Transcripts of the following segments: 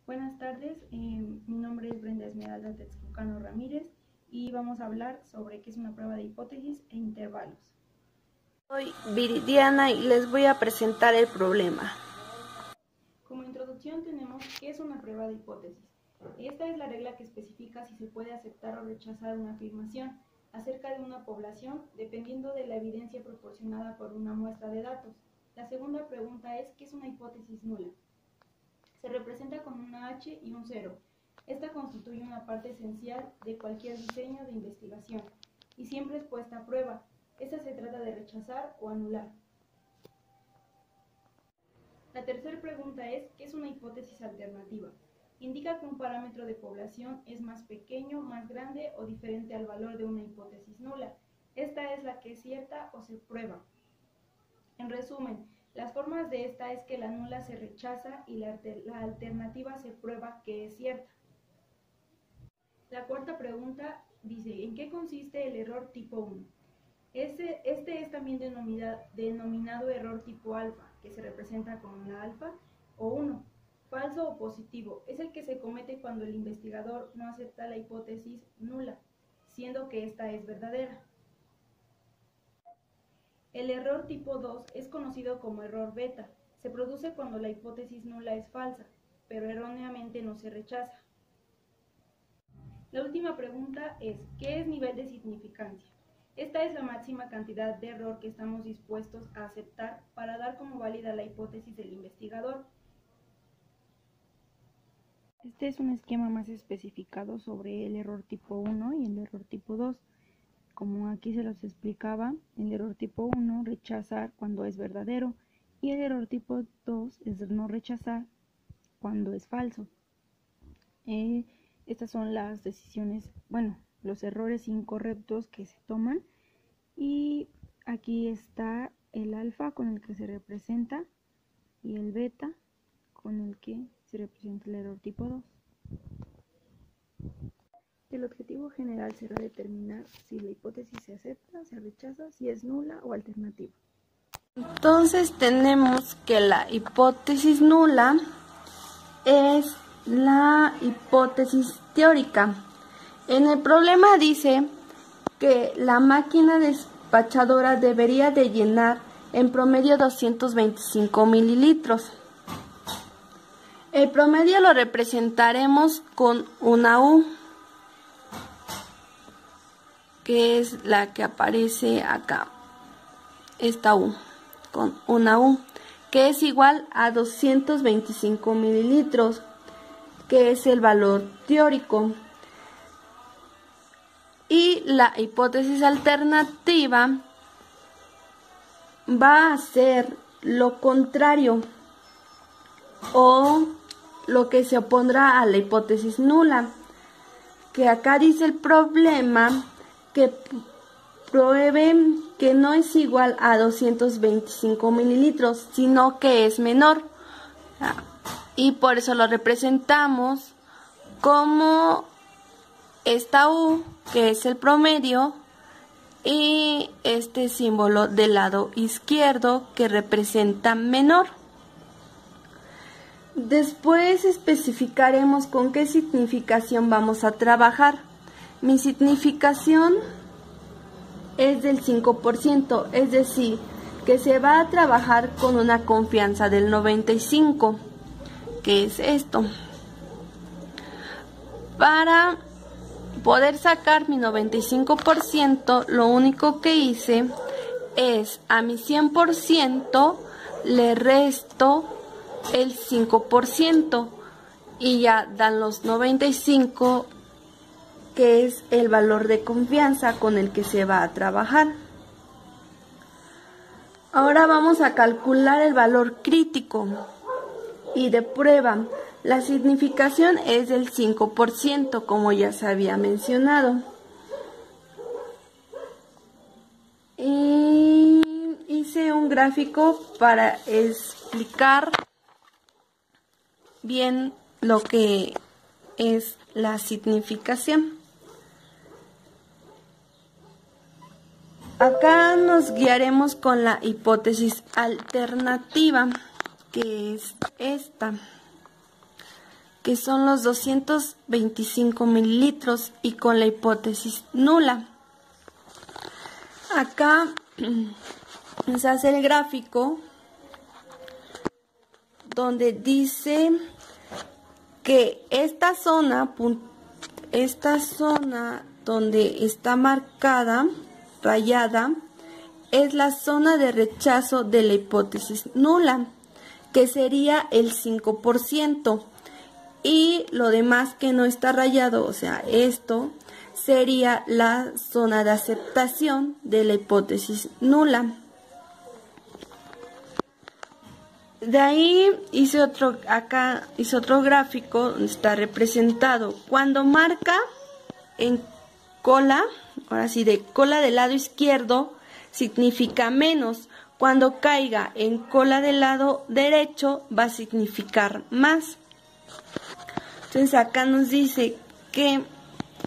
Buenas tardes, mi nombre es Brenda Esmeralda Texcocano Ramírez y vamos a hablar sobre qué es una prueba de hipótesis e intervalos. Soy Viridiana y les voy a presentar el problema. Como introducción tenemos qué es una prueba de hipótesis. Esta es la regla que especifica si se puede aceptar o rechazar una afirmación acerca de una población dependiendo de la evidencia proporcionada por una muestra de datos. La segunda pregunta es ¿qué es una hipótesis nula? Se representa con una H y un 0. Esta constituye una parte esencial de cualquier diseño de investigación y siempre es puesta a prueba. Esta se trata de rechazar o anular. La tercera pregunta es ¿qué es una hipótesis alternativa? Indica que un parámetro de población es más pequeño, más grande o diferente al valor de una hipótesis nula. Esta es la que es cierta o se prueba. En resumen, las formas de esta es que la nula se rechaza y la alternativa se prueba que es cierta. La cuarta pregunta dice, ¿en qué consiste el error tipo 1? Este es también denominado error tipo alfa, que se representa con una alfa o 1. Falso o positivo es el que se comete cuando el investigador no acepta la hipótesis nula, siendo que esta es verdadera. El error tipo 2 es conocido como error beta. Se produce cuando la hipótesis nula es falsa, pero erróneamente no se rechaza. La última pregunta es, ¿qué es nivel de significancia? Esta es la máxima cantidad de error que estamos dispuestos a aceptar para dar como válida la hipótesis del investigador. Este es un esquema más especificado sobre el error tipo 1 y el error tipo 2. Como aquí se los explicaba, el error tipo 1 rechazar cuando es verdadero y el error tipo 2 es no rechazar cuando es falso. Estas son las decisiones, los errores incorrectos que se toman y aquí está el alfa con el que se representa y el beta con el que se representa el error tipo 2. El objetivo general será determinar si la hipótesis se acepta, se rechaza, si es nula o alternativa. Entonces tenemos que la hipótesis nula es la hipótesis teórica. En el problema dice que la máquina despachadora debería de llenar en promedio 225 mililitros. El promedio lo representaremos con una U, que es la que aparece acá, esta U, con una U, que es igual a 225 mililitros, que es el valor teórico. Y la hipótesis alternativa va a ser lo contrario, o lo que se opondrá a la hipótesis nula, que acá dice el problema que pruebe que no es igual a 225 mililitros, sino que es menor. Y por eso lo representamos como esta U, que es el promedio, y este símbolo del lado izquierdo que representa menor. Después especificaremos con qué significación vamos a trabajar. Mi significación es del 5%, es decir, que se va a trabajar con una confianza del 95%, que es esto. Para poder sacar mi 95%, lo único que hice es a mi 100% le resto el 5% y ya dan los 95%, que es el valor de confianza con el que se va a trabajar. Ahora vamos a calcular el valor crítico y de prueba. La significación es del 5%, como ya se había mencionado. Y hice un gráfico para explicar bien lo que es la significación. Acá nos guiaremos con la hipótesis alternativa, que es esta. que son los 225 mililitros, y con la hipótesis nula. Acá se hace el gráfico donde dice que esta zona donde está marcada, rayada, es la zona de rechazo de la hipótesis nula, que sería el 5%, y lo demás que no está rayado, o sea, esto sería la zona de aceptación de la hipótesis nula. De ahí hice otro gráfico donde está representado cuando marca en cola, ahora sí, de cola del lado izquierdo significa menos, cuando caiga en cola del lado derecho va a significar más. Entonces acá nos dice que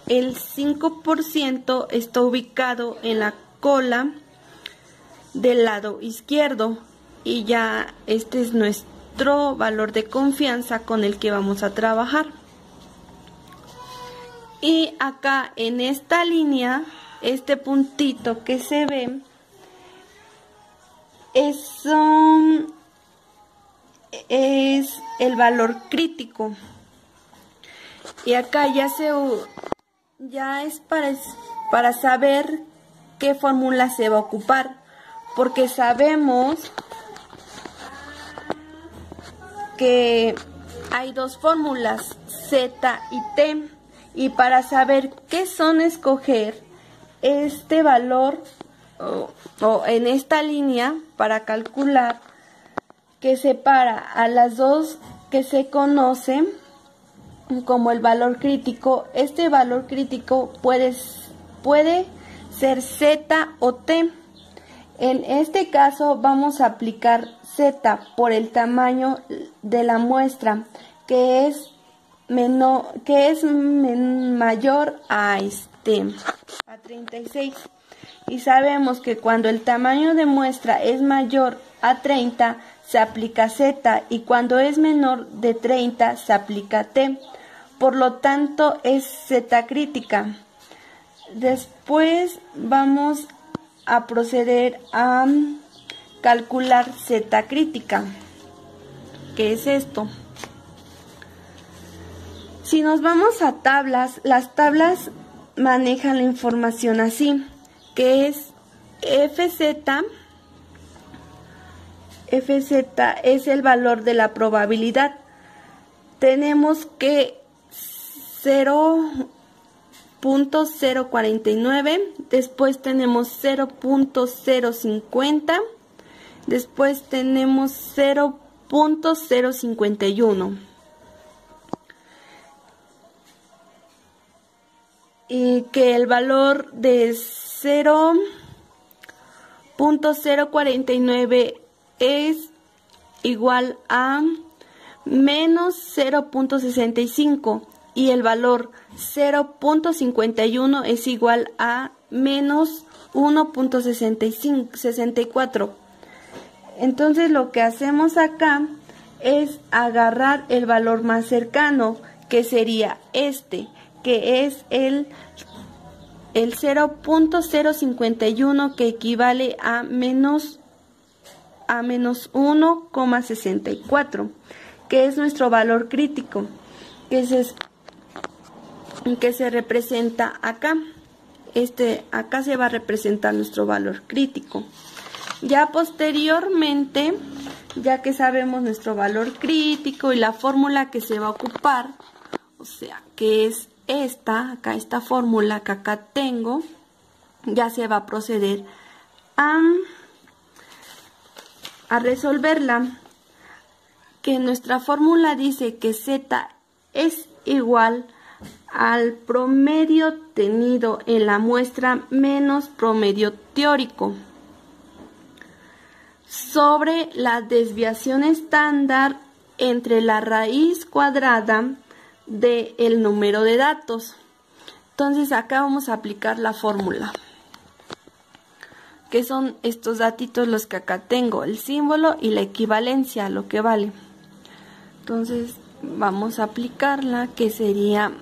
el 5% está ubicado en la cola del lado izquierdo, y ya este es nuestro valor de confianza con el que vamos a trabajar. Y acá en esta línea, este puntito que se ve es el valor crítico, y acá ya es para saber qué fórmula se va a ocupar, porque sabemos que hay dos fórmulas, Z y T, y para saber qué son escoger este valor o en esta línea para calcular, que separa a las dos que se conocen como el valor crítico. Este valor crítico puede ser Z o T. En este caso vamos a aplicar Z por el tamaño de la muestra, que es mayor a 36. Y sabemos que cuando el tamaño de muestra es mayor a 30 se aplica Z, y cuando es menor de 30 se aplica T. Por lo tanto es Z crítica. Después vamos a proceder a calcular Z crítica. ¿Qué es esto? Si nos vamos a tablas, las tablas manejan la información así, que es FZ es el valor de la probabilidad. Tenemos que 0.049, después tenemos 0.050, después tenemos 0.051. Y que el valor de 0.049 es igual a menos 0.65, y el valor 0.51 es igual a menos 1.64. Entonces lo que hacemos acá es agarrar el valor más cercano, que sería este, que es el 0.051, que equivale a menos 1,64, que es nuestro valor crítico, que se representa acá. Acá se va a representar nuestro valor crítico. Ya posteriormente, ya que sabemos nuestro valor crítico y la fórmula que se va a ocupar, o sea, que es esta fórmula que acá tengo, ya se va a proceder a resolverla. Que nuestra fórmula dice que Z es igual al promedio tenido en la muestra menos promedio teórico sobre la desviación estándar entre la raíz cuadrada del número de datos. Entonces acá vamos a aplicar la fórmula, que son estos datitos los que acá tengo, el símbolo y la equivalencia, lo que vale. Entonces vamos a aplicarla, que sería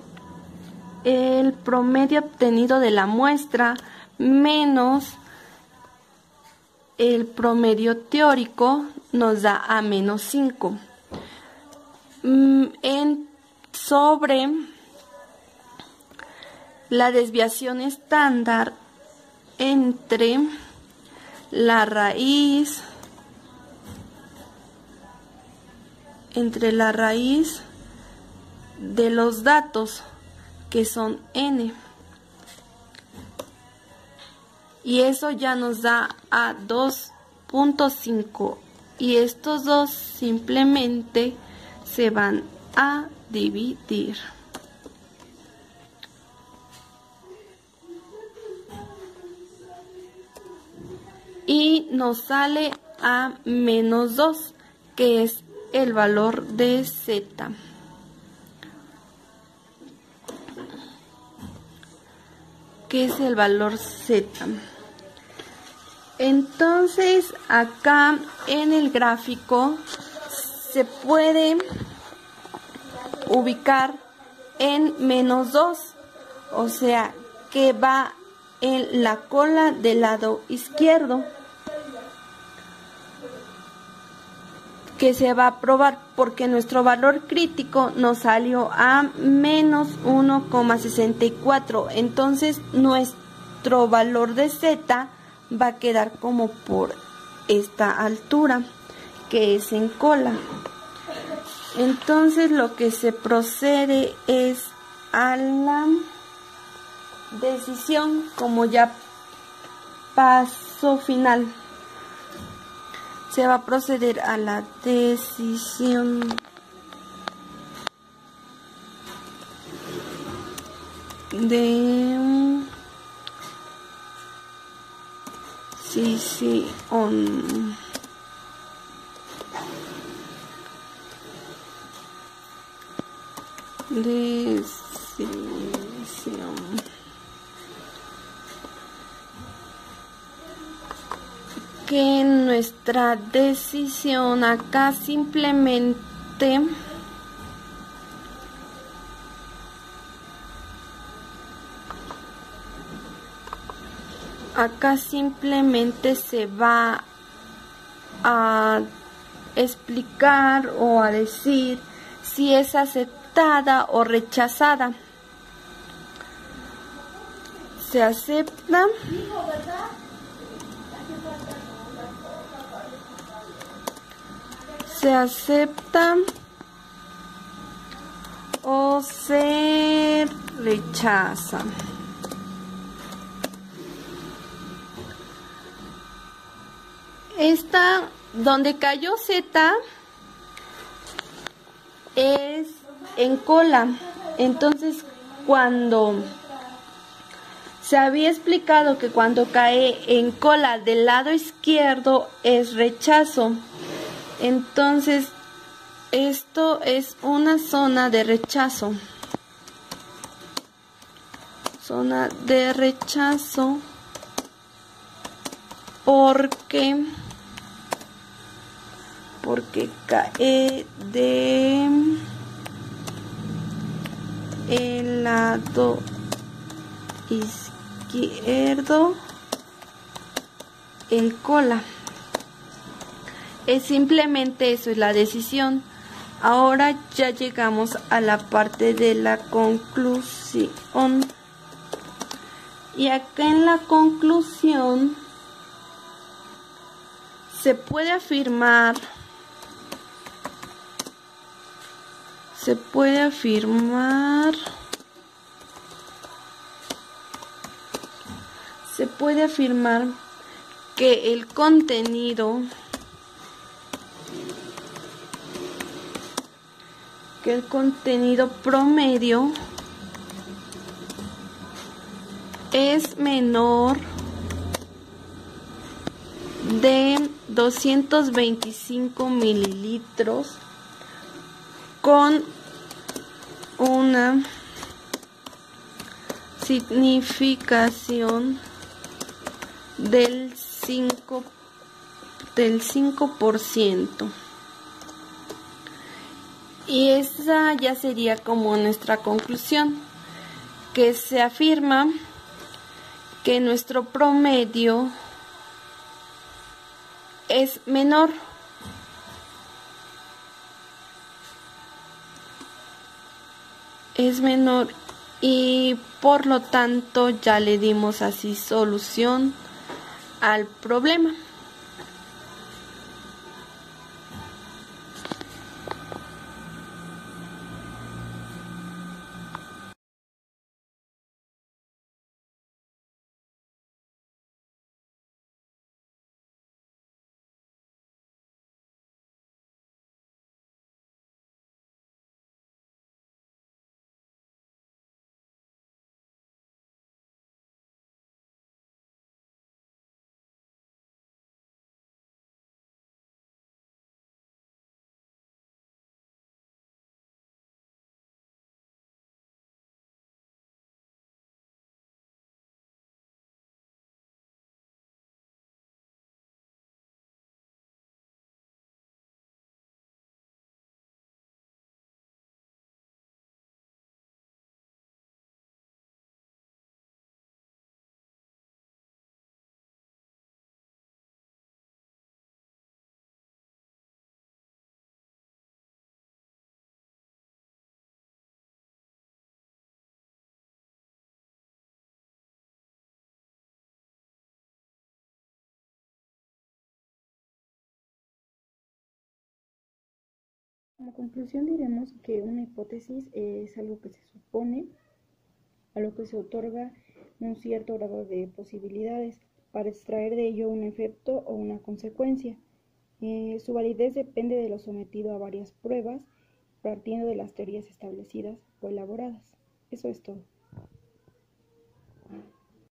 el promedio obtenido de la muestra menos el promedio teórico, nos da a menos 5. Sobre la desviación estándar entre la raíz de los datos, que son n, y eso ya nos da a 2.5, y estos dos simplemente se van a dividir. Y nos sale a menos 2, que es el valor de z. ¿Qué es el valor z? Entonces, acá en el gráfico se puede ubicar en menos 2, o sea, que va en la cola del lado izquierdo, que se va a probar porque nuestro valor crítico nos salió a menos 1,64. Entonces nuestro valor de z va a quedar como por esta altura, que es en cola. Entonces lo que se procede es a la decisión como ya paso final. Se va a proceder a la decisión de decisión. Que nuestra decisión acá simplemente se va a explicar o a decir si es aceptada o rechazada. Se acepta o se rechaza. Esta, donde cayó Z, es en cola. Entonces, cuando se había explicado que cuando cae en cola del lado izquierdo es rechazo. Entonces, esto es una zona de rechazo. Zona de rechazo porque cae de el lado izquierdo en cola. Es simplemente eso, es la decisión. Ahora ya llegamos a la parte de la conclusión. Y acá en la conclusión se puede afirmar que el contenido promedio es menor de 225 mililitros con una significación del 5%. Y esa ya sería como nuestra conclusión, que se afirma que nuestro promedio es menor. Y por lo tanto ya le dimos así solución al problema. Como conclusión diremos que una hipótesis es algo que se supone, a lo que se otorga un cierto grado de posibilidades para extraer de ello un efecto o una consecuencia. Su validez depende de lo sometido a varias pruebas, partiendo de las teorías establecidas o elaboradas. Eso es todo.